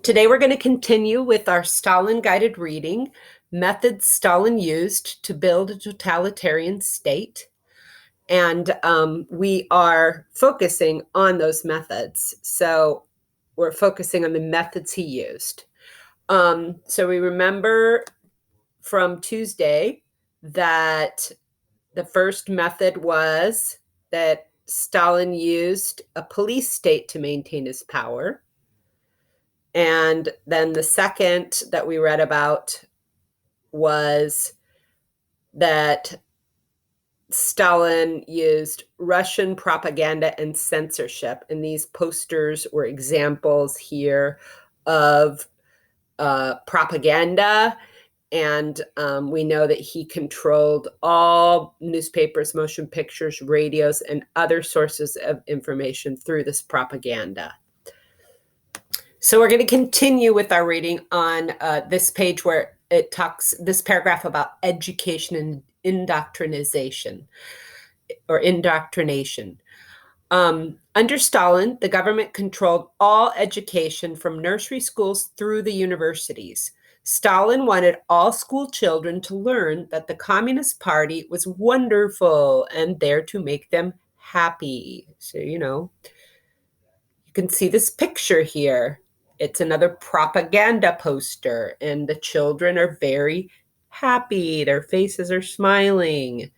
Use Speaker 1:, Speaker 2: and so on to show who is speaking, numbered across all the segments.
Speaker 1: Today we're going to continue with our Stalin Guided Reading, methods Stalin used to build a totalitarian state. And we are focusing on those methods. So we're focusing on the methods he used. So we remember from Tuesday that the first method was that Stalin used a police state to maintain his power. And then the second that we read about was that Stalin used Russian propaganda and censorship. And these posters were examples here of propaganda. And we know that he controlled all newspapers, motion pictures, radios, and other sources of information through this propaganda. So we're going to continue with our reading on this page where it talks, this paragraph about education and indoctrination. Under Stalin, the government controlled all education from nursery schools through the universities. Stalin wanted all school children to learn that the Communist Party was wonderful and there to make them happy. So, you can see this picture here. It's another propaganda poster, and the children are very happy. Their faces are smiling.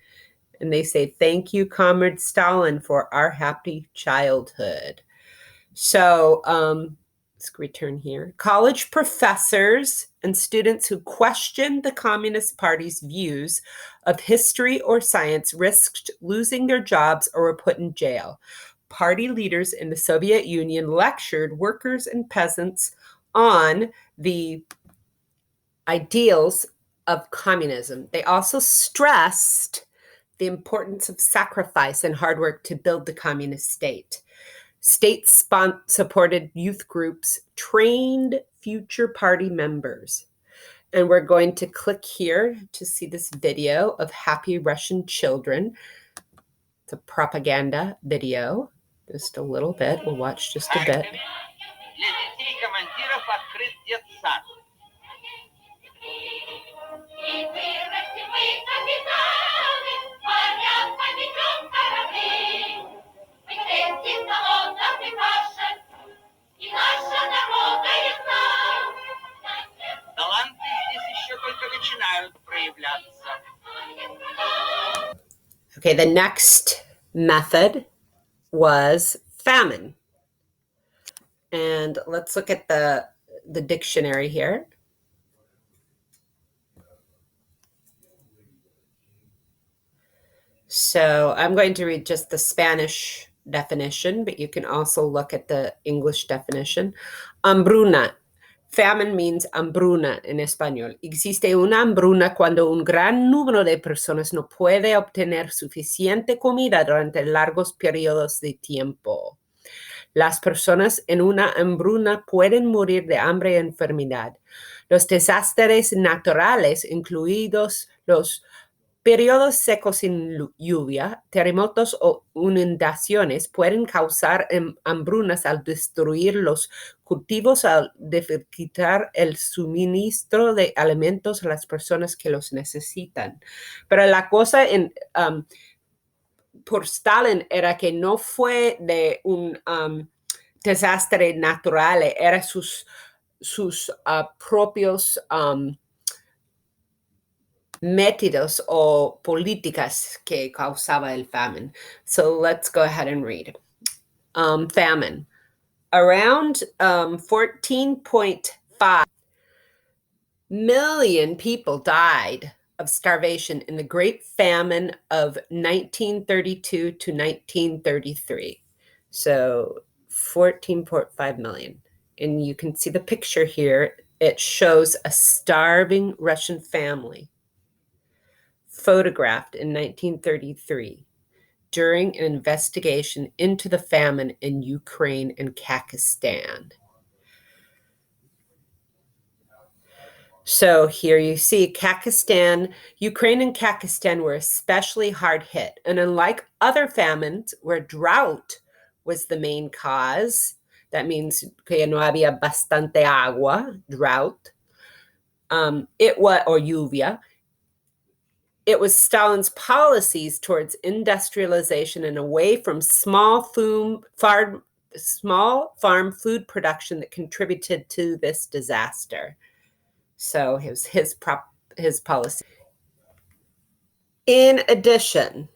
Speaker 1: And they say, "Thank you, Comrade Stalin, for our happy childhood." So let's return here. College professors and students who questioned the Communist Party's views of history or science risked losing their jobs or were put in jail. Party leaders in the Soviet Union lectured workers and peasants on the ideals of communism. They also stressed the importance of sacrifice and hard work to build the communist state. State-supported youth groups trained future party members. And we're going to click here to see this video of happy Russian children. It's a propaganda video. Just a little bit. We'll watch just a bit. Okay, the next method was famine. And let's look at the dictionary here. So I'm going to read just the Spanish definition, but you can also look at the English definition. Hambruna. Famine means hambruna en español. Existe una hambruna cuando un gran número de personas no puede obtener suficiente comida durante largos periodos de tiempo. Las personas en una hambruna pueden morir de hambre y enfermedad. Los desastres naturales, incluidos los periodos secos sin lluvia, terremotos o inundaciones, pueden causar hambrunas al destruir los cultivos, al dificultar el suministro de alimentos a las personas que los necesitan. Pero la cosa por Stalin era que no fue de un desastre natural, era sus propios métodos o políticas que causaba el famine. So let's go ahead and read. Famine. Around 14.5 million people died of starvation in the Great Famine of 1932 to 1933. So 14.5 million. And you can see the picture here. It shows a starving Russian family photographed in 1933 during an investigation into the famine in Ukraine and Kazakhstan. So here you see Kazakhstan, Ukraine and Kazakhstan were especially hard hit. And unlike other famines where drought was the main cause, That means que no había bastante agua, drought. It was, or lluvia. It was Stalin's policies towards industrialization and away from small farm food production that contributed to this disaster. So his policy. In addition,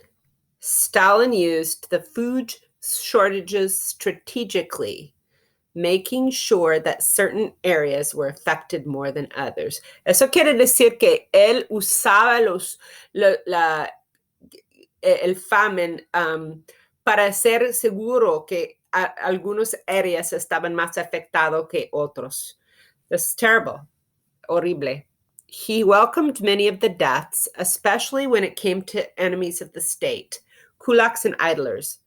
Speaker 1: Stalin used the food shortages strategically, making sure that certain areas were affected more than others. Eso quiere decir que él usaba el famine para ser seguro que algunas áreas estaban más afectadas que otros. That's terrible. Horrible. He welcomed many of the deaths, especially when it came to enemies of the state, kulaks and idlers,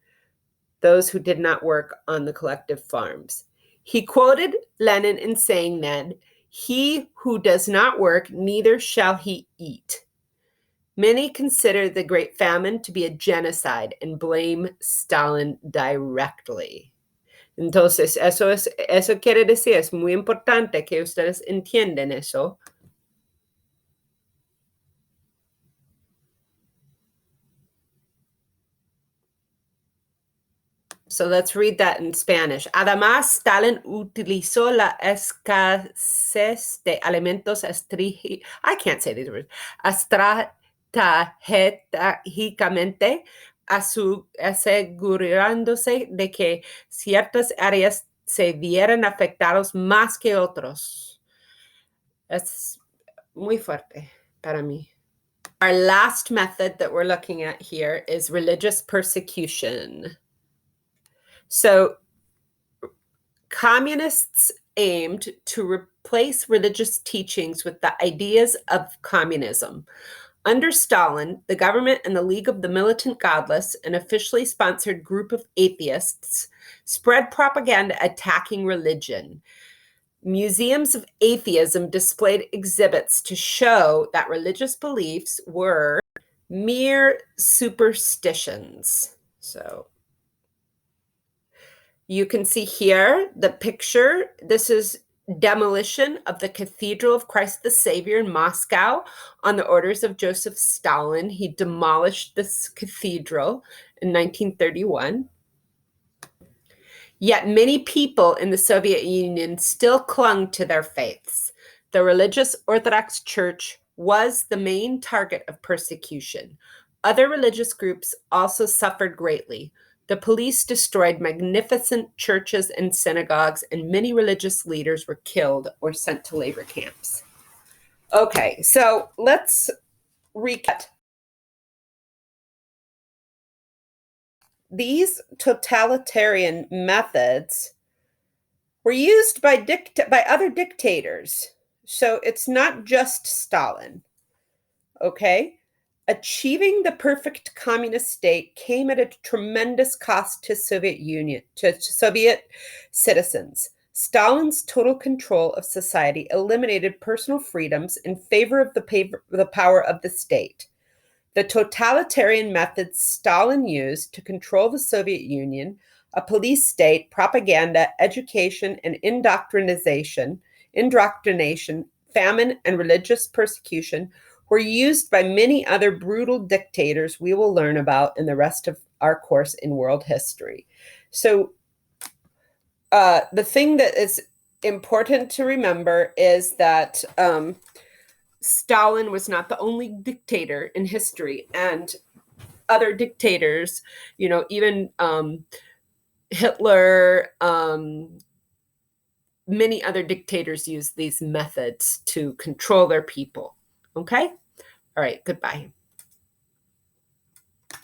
Speaker 1: those who did not work on the collective farms. He quoted Lenin in saying then, "He who does not work, neither shall he eat." Many consider the Great Famine to be a genocide and blame Stalin directly. Entonces, eso quiere decir, es muy importante que ustedes entiendan eso. So let's read that in Spanish. Además, Stalin utilizó la escasez de alimentos I can't say these words. Estratégicamente, asegurándose de que ciertas áreas se vieran afectados más que otros. Es muy fuerte para mí. Our last method that we're looking at here is religious persecution. So communists aimed to replace religious teachings with the ideas of communism. Under Stalin, the government and the League of the Militant Godless, an officially sponsored group of atheists, spread propaganda attacking religion. Museums of atheism displayed exhibits to show that religious beliefs were mere superstitions. So you can see here the picture. This is demolition of the Cathedral of Christ the Savior in Moscow on the orders of Joseph Stalin. He demolished this cathedral in 1931. Yet many people in the Soviet Union still clung to their faiths. The religious Orthodox Church was the main target of persecution. Other religious groups also suffered greatly. The police destroyed magnificent churches and synagogues, and many religious leaders were killed or sent to labor camps. Okay, so let's recap. These totalitarian methods were used by other dictators. So it's not just Stalin. Okay? Achieving the perfect communist state came at a tremendous cost to Soviet citizens. Stalin's total control of society eliminated personal freedoms in favor of the power of the state. The totalitarian methods Stalin used to control the Soviet Union, a police state, propaganda, education, and indoctrination, famine, and religious persecution were used by many other brutal dictators we will learn about in the rest of our course in world history. So the thing that is important to remember is that Stalin was not the only dictator in history, and other dictators, even Hitler, many other dictators used these methods to control their people. Okay? All right, goodbye.